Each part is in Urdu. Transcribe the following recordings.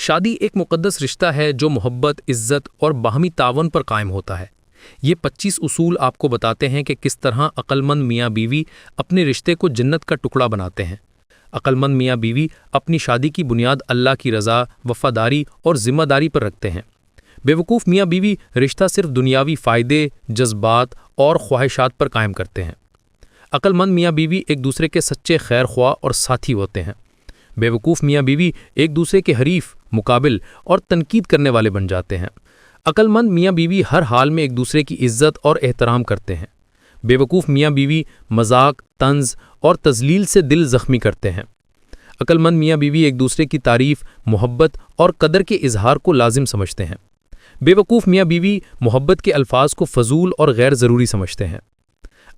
شادی ایک مقدس رشتہ ہے جو محبت، عزت اور باہمی تعاون پر قائم ہوتا ہے۔ یہ 25 اصول آپ کو بتاتے ہیں کہ کس طرح عقل مند میاں بیوی اپنے رشتے کو جنت کا ٹکڑا بناتے ہیں۔ عقل مند میاں بیوی اپنی شادی کی بنیاد اللہ کی رضا، وفاداری اور ذمہ داری پر رکھتے ہیں۔ بیوقوف میاں بیوی رشتہ صرف دنیاوی فائدے، جذبات اور خواہشات پر قائم کرتے ہیں۔ عقل مند میاں بیوی ایک دوسرے کے سچے خیر خواہ اور ساتھی ہوتے ہیں۔ بیوقوف میاں بیوی ایک دوسرے کے حریف، مقابل اور تنقید کرنے والے بن جاتے ہیں۔ عقل مند میاں بیوی ہر حال میں ایک دوسرے کی عزت اور احترام کرتے ہیں۔ بیوقوف میاں بیوی مذاق، طنز اور تذلیل سے دل زخمی کرتے ہیں۔ عقل مند میاں بیوی ایک دوسرے کی تعریف، محبت اور قدر کے اظہار کو لازم سمجھتے ہیں۔ بیوقوف میاں بیوی محبت کے الفاظ کو فضول اور غیر ضروری سمجھتے ہیں۔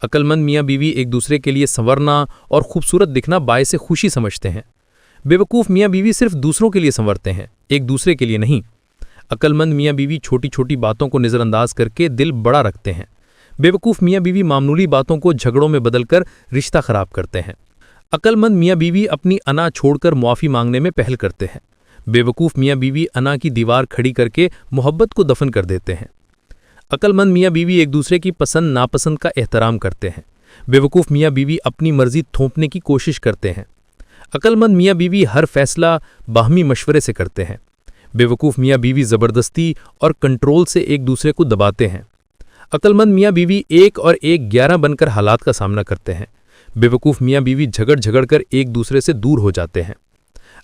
عقل مند میاں بیوی ایک دوسرے کے لیے سنورنا اور خوبصورت دکھنا باعث خوشی سمجھتے ہیں۔ بیوقوف میاں بیوی صرف دوسروں کے لیے سنورتے ہیں، ایک دوسرے کے لیے نہیں۔ عقل مند میاں بیوی چھوٹی چھوٹی باتوں کو نظر انداز کر کے دل بڑا رکھتے ہیں۔ بیوقوف میاں بیوی معمولی باتوں کو جھگڑوں میں بدل کر رشتہ خراب کرتے ہیں۔ عقل مند میاں بیوی اپنی انا چھوڑ کر معافی مانگنے میں پہل کرتے ہیں۔ بیوقوف میاں بیوی انا کی دیوار کھڑی کر کے محبت کو دفن کر دیتے ہیں۔ عقل مند میاں بیوی ایک دوسرے کی پسند ناپسند کا احترام کرتے ہیں۔ بیوقوف میاں بیوی اپنی مرضی تھوپنے کی کوشش کرتے ہیں۔ عقل مند میاں بیوی ہر فیصلہ باہمی مشورے سے کرتے ہیں۔ بیوقوف میاں بیوی زبردستی اور کنٹرول سے ایک دوسرے کو دباتے ہیں۔ عقل مند میاں بیوی ایک اور ایک 11 بن کر حالات کا سامنا کرتے ہیں۔ بیوقوف میاں بیوی جھگڑ کر ایک دوسرے سے دور ہو جاتے ہیں۔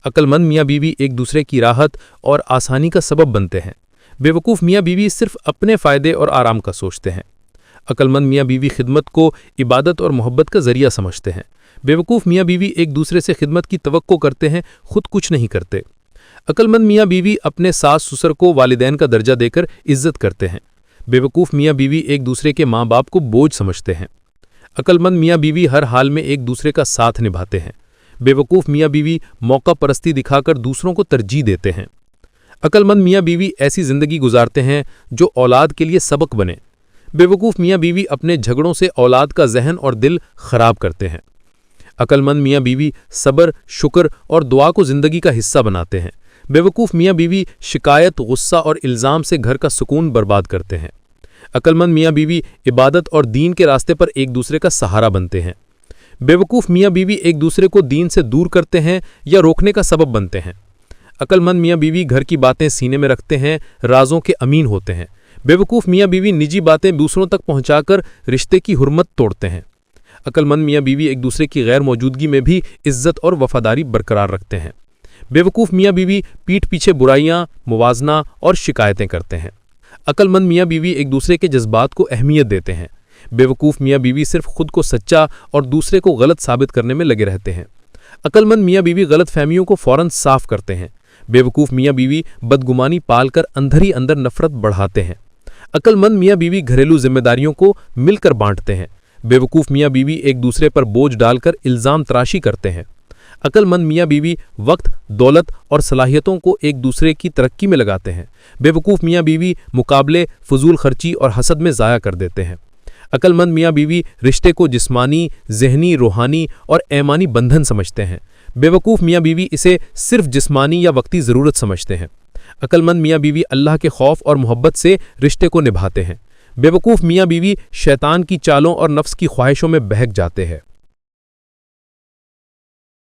عقل مند میاں بیوی ایک دوسرے کی راحت اور آسانی کا سبب بنتے ہیں۔ بیوقوف میاں بیوی صرف اپنے فائدے اور آرام کا سوچتے ہیں۔ عقل مند میاں بیوی خدمت کو عبادت اور محبت کا ذریعہ سمجھتے ہیں۔ بیوقوف میاں بیوی ایک دوسرے سے خدمت کی توقع کرتے ہیں، خود کچھ نہیں کرتے۔ عقل مند میاں بیوی اپنے ساس سسر کو والدین کا درجہ دے کر عزت کرتے ہیں۔ بیوقوف میاں بیوی ایک دوسرے کے ماں باپ کو بوجھ سمجھتے ہیں۔ عقل مند میاں بیوی ہر حال میں ایک دوسرے کا ساتھ نبھاتے ہیں۔ بیوقوف میاں بیوی موقع پرستی دکھا کر دوسروں کو ترجیح دیتے ہیں۔ عقل مند میاں بیوی ایسی زندگی گزارتے ہیں جو اولاد کے لیے سبق بنے۔ بیوقوف میاں بیوی اپنے جھگڑوں سے اولاد کا ذہن اور دل خراب کرتے ہیں۔ عقل مند میاں بیوی صبر، شکر اور دعا کو زندگی کا حصہ بناتے ہیں۔ بیوقوف میاں بیوی شکایت، غصہ اور الزام سے گھر کا سکون برباد کرتے ہیں۔ عقل مند میاں بیوی عبادت اور دین کے راستے پر ایک دوسرے کا سہارا بنتے ہیں۔ بیوقوف میاں بیوی ایک دوسرے کو دین سے دور کرتے ہیں یا روکنے کا سبب بنتے ہیں۔ عقل مند میاں بیوی گھر کی باتیں سینے میں رکھتے ہیں، رازوں کے امین ہوتے ہیں۔ بیوقوف میاں بیوی نجی باتیں دوسروں تک پہنچا کر رشتے کی حرمت توڑتے ہیں۔ عقل مند میاں بیوی ایک دوسرے کی غیر موجودگی میں بھی عزت اور وفاداری برقرار رکھتے ہیں۔ بیوقوف میاں بیوی پیٹھ پیچھے برائیاں، موازنہ اور شکایتیں کرتے ہیں۔ عقل مند میاں بیوی ایک دوسرے کے جذبات کو اہمیت دیتے ہیں۔ بیوقوف میاں بیوی صرف خود کو سچا اور دوسرے کو غلط ثابت کرنے میں لگے رہتے ہیں۔ عقل مند میاں بیوی غلط فہمیوں کو فوراً صاف کرتے ہیں۔ بیوقوف میاں بیوی بدگمانی پال کر اندر ہی اندر نفرت بڑھاتے ہیں۔ عقل مند میاں بیوی گھریلو ذمہ داریوں کو مل کر بانٹتے ہیں۔ بیوقوف میاں بیوی ایک دوسرے پر بوجھ ڈال کر الزام تراشی کرتے ہیں۔ عقل مند میاں بیوی وقت، دولت اور صلاحیتوں کو ایک دوسرے کی ترقی میں لگاتے ہیں۔ بیوقوف میاں بیوی مقابلے، فضول خرچی اور حسد میں ضائع کر دیتے ہیں۔ عقل مند میاں بیوی رشتے کو جسمانی، ذہنی، روحانی اور ایمانی بندھن سمجھتے ہیں۔ بیوقوف میاں بیوی اسے صرف جسمانی یا وقتی ضرورت سمجھتے ہیں۔ عقل مند میاں بیوی اللہ کے خوف اور محبت سے رشتے کو نبھاتے ہیں۔ بیوقوف میاں بیوی شیطان کی چالوں اور نفس کی خواہشوں میں بہک جاتے ہیں۔